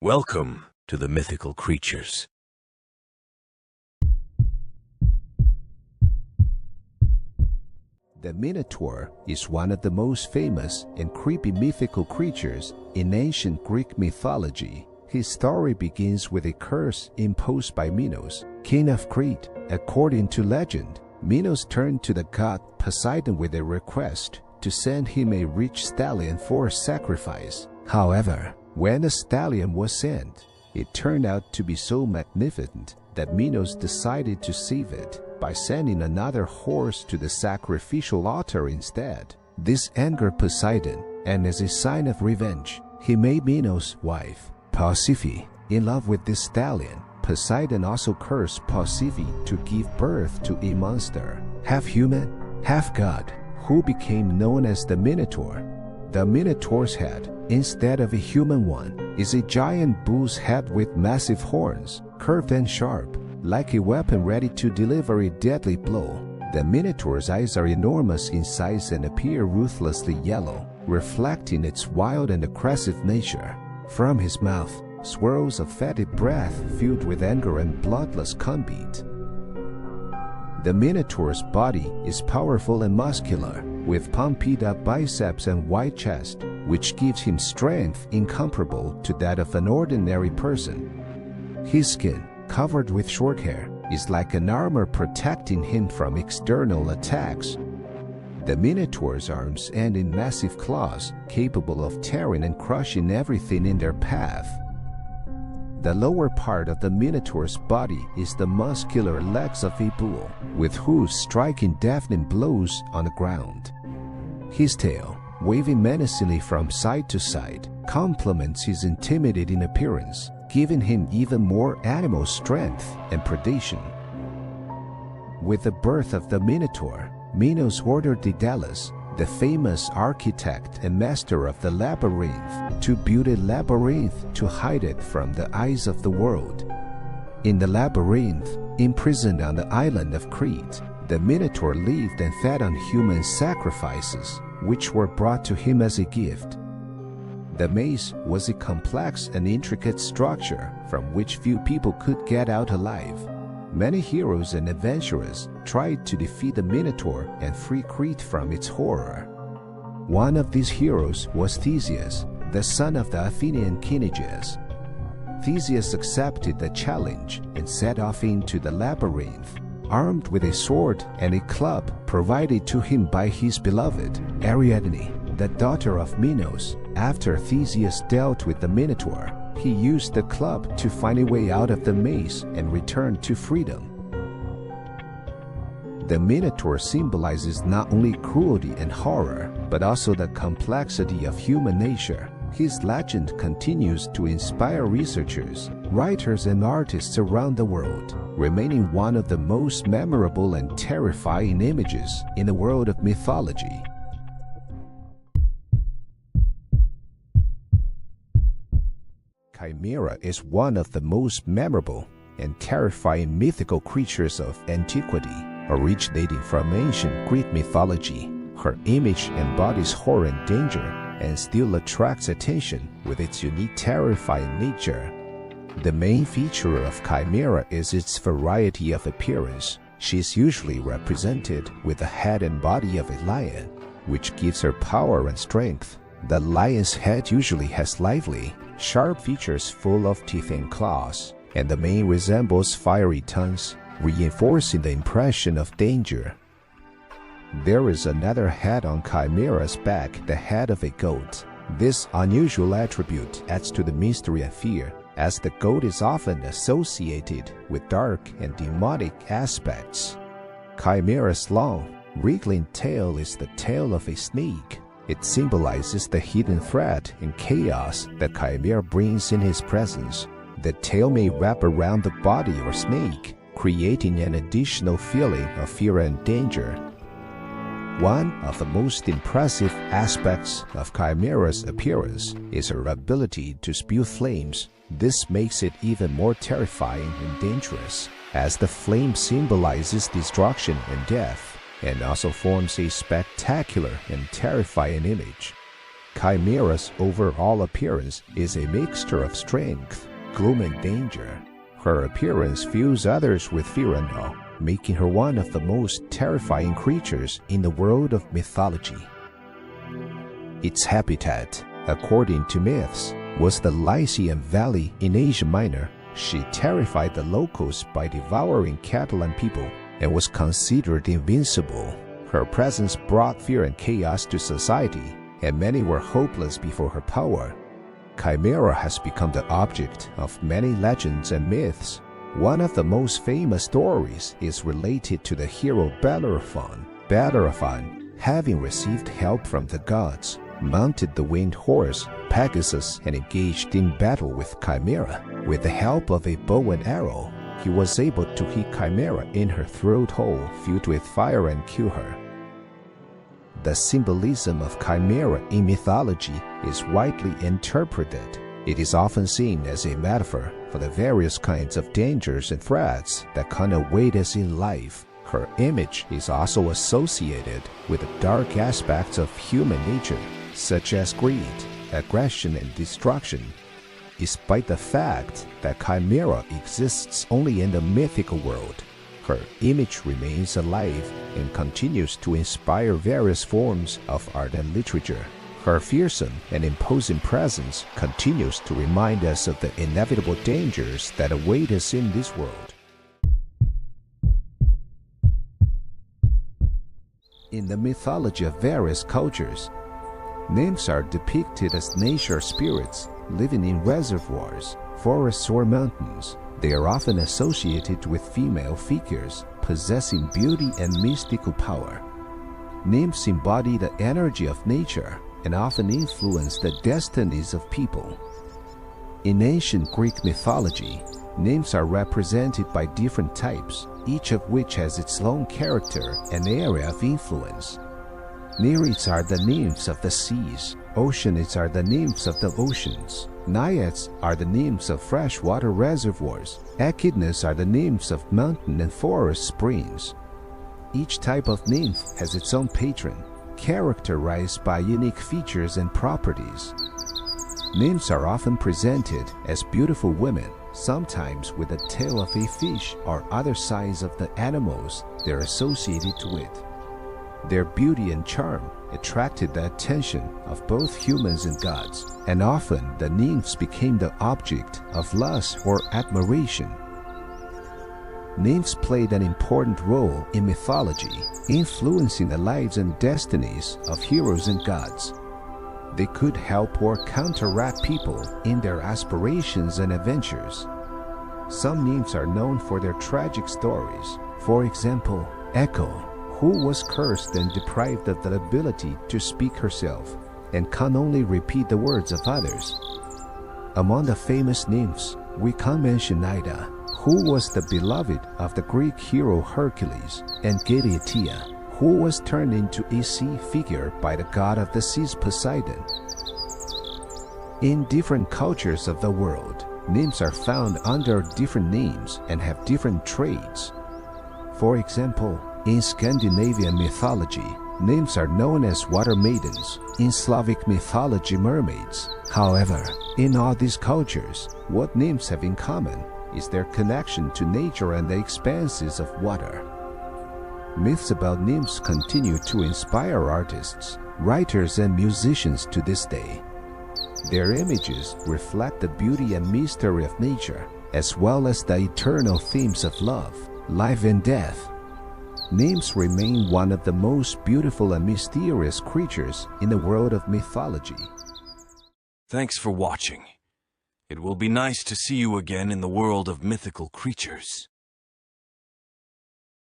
Welcome to the mythical creatures. The Minotaur is one of the most famous and creepy mythical creatures in ancient Greek mythology. His story begins with a curse imposed by Minos, king of Crete. According to legend, Minos turned to the god Poseidon with a request to send him a rich stallion for sacrifice. However, when the stallion was sent, it turned out to be so magnificent that Minos decided to save it by sending another horse to the sacrificial altar instead. This angered Poseidon, and as a sign of revenge, he made Minos' wife, Pasiphae, in love with this stallion. Poseidon also cursed Pasiphae to give birth to a monster, half human, half god, who became known as the Minotaur. The Minotaur's head, instead of a human one, is a giant bull's head with massive horns, curved and sharp, like a weapon ready to deliver a deadly blow. The Minotaur's eyes are enormous in size and appear ruthlessly yellow, reflecting its wild and aggressive nature. From his mouth, swirls of fetid breath filled with anger and bloodless combat. The Minotaur's body is powerful and muscular, with pumped-up biceps and wide chest, which gives him strength incomparable to that of an ordinary person. His skin, covered with short hair, is like an armor protecting him from external attacks. The Minotaur's arms end in massive claws, capable of tearing and crushing everything in their path. The lower part of the Minotaur's body is the muscular legs of a bull, with hooves striking deafening blows on the ground. His tail, waving menacingly from side to side, complements his intimidating appearance, giving him even more animal strength and predation. With the birth of the Minotaur, Minos ordered Daedalus, the famous architect and master of the labyrinth, to build a labyrinth to hide it from the eyes of the world. In the labyrinth, imprisoned on the island of Crete, the Minotaur lived and fed on human sacrifices, which were brought to him as a gift. The maze was a complex and intricate structure from which few people could get out alive. Many heroes and adventurers tried to defeat the Minotaur and free Crete from its horror. One of these heroes was Theseus, the son of the Athenian king Aegeus. Theseus accepted the challenge and set off into the labyrinth, armed with a sword and a club provided to him by his beloved Ariadne, the daughter of Minos. After Theseus dealt with the Minotaur, he used the club to find a way out of the maze and return to freedom. The Minotaur symbolizes not only cruelty and horror, but also the complexity of human nature. His legend continues to inspire researchers, writers, and artists around the world, remaining one of the most memorable and terrifying images in the world of mythology. Chimera is one of the most memorable and terrifying mythical creatures of antiquity, originating from ancient Greek mythology. Her image embodies horror and danger, and still attracts attention with its unique terrifying nature. The main feature of Chimera is its variety of appearance. She is usually represented with the head and body of a lion, which gives her power and strength. The lion's head usually has lively, sharp features full of teeth and claws, and the mane resembles fiery tongues, reinforcing the impression of danger. There is another head on Chimera's back, the head of a goat. This unusual attribute adds to the mystery and fear, as the goat is often associated with dark and demonic aspects. Chimera's long, wriggling tail is the tail of a snake. It symbolizes the hidden threat and chaos that Chimera brings in his presence. The tail may wrap around the body or snake, creating an additional feeling of fear and danger. One of the most impressive aspects of Chimera's appearance is her ability to spew flames. This makes it even more terrifying and dangerous, as the flame symbolizes destruction and death, and also forms a spectacular and terrifying image. Chimera's overall appearance is a mixture of strength, gloom, and danger. Her appearance fills others with fear and awe, making her one of the most terrifying creatures in the world of mythology. Its habitat, according to myths, was the Lycian Valley in Asia Minor. She terrified the locals by devouring cattle and people and was considered invincible. Her presence brought fear and chaos to society, and many were hopeless before her power. Chimera has become the object of many legends and myths. One of the most famous stories is related to the hero Bellerophon. Bellerophon, having received help from the gods, mounted the winged horse Pegasus and engaged in battle with Chimera. With the help of a bow and arrow, he was able to hit Chimera in her throat hole filled with fire and kill her. The symbolism of Chimera in mythology is widely interpreted. It is often seen as a metaphor for the various kinds of dangers and threats that can await us in life. Her image is also associated with the dark aspects of human nature, such as greed, aggression, and destruction. Despite the fact that Chimera exists only in the mythical world, her image remains alive and continues to inspire various forms of art and literature. Her fearsome and imposing presence continues to remind us of the inevitable dangers that await us in this world. In the mythology of various cultures, nymphs are depicted as nature spirits living in reservoirs, forests, or mountains. They are often associated with female figures possessing beauty and mystical power. Nymphs embody the energy of nature and often influence the destinies of people. In ancient Greek mythology, nymphs are represented by different types, each of which has its own character and area of influence. Nereids are the nymphs of the seas, Oceanids are the nymphs of the oceans, Naiads are the nymphs of freshwater reservoirs, Echidnas are the nymphs of mountain and forest springs. Each type of nymph has its own patron, characterized by unique features and properties. Nymphs are often presented as beautiful women, sometimes with the tail of a fish or other signs of the animals they're associated with. Their beauty and charm attracted the attention of both humans and gods, and often the nymphs became the object of lust or admiration. Nymphs played an important role in mythology, influencing the lives and destinies of heroes and gods. They could help or counteract people in their aspirations and adventures. Some nymphs are known for their tragic stories. For example, Echo, who was cursed and deprived of the ability to speak herself and can only repeat the words of others. Among the famous nymphs, we can mention Ida, who was the beloved of the Greek hero Hercules, and Galatea, who was turned into a sea figure by the god of the seas Poseidon. In different cultures of the world, nymphs are found under different names and have different traits. For example, in Scandinavian mythology, nymphs are known as water maidens, in Slavic mythology mermaids. However, in all these cultures, what nymphs have in common is their connection to nature and the expanses of water. Myths about nymphs continue to inspire artists, writers, and musicians to this day. Their images reflect the beauty and mystery of nature, as well as the eternal themes of love, life, and death. Nymphs remain one of the most beautiful and mysterious creatures in the world of mythology. Thanks for watching. It will be nice to see you again in the world of mythical creatures.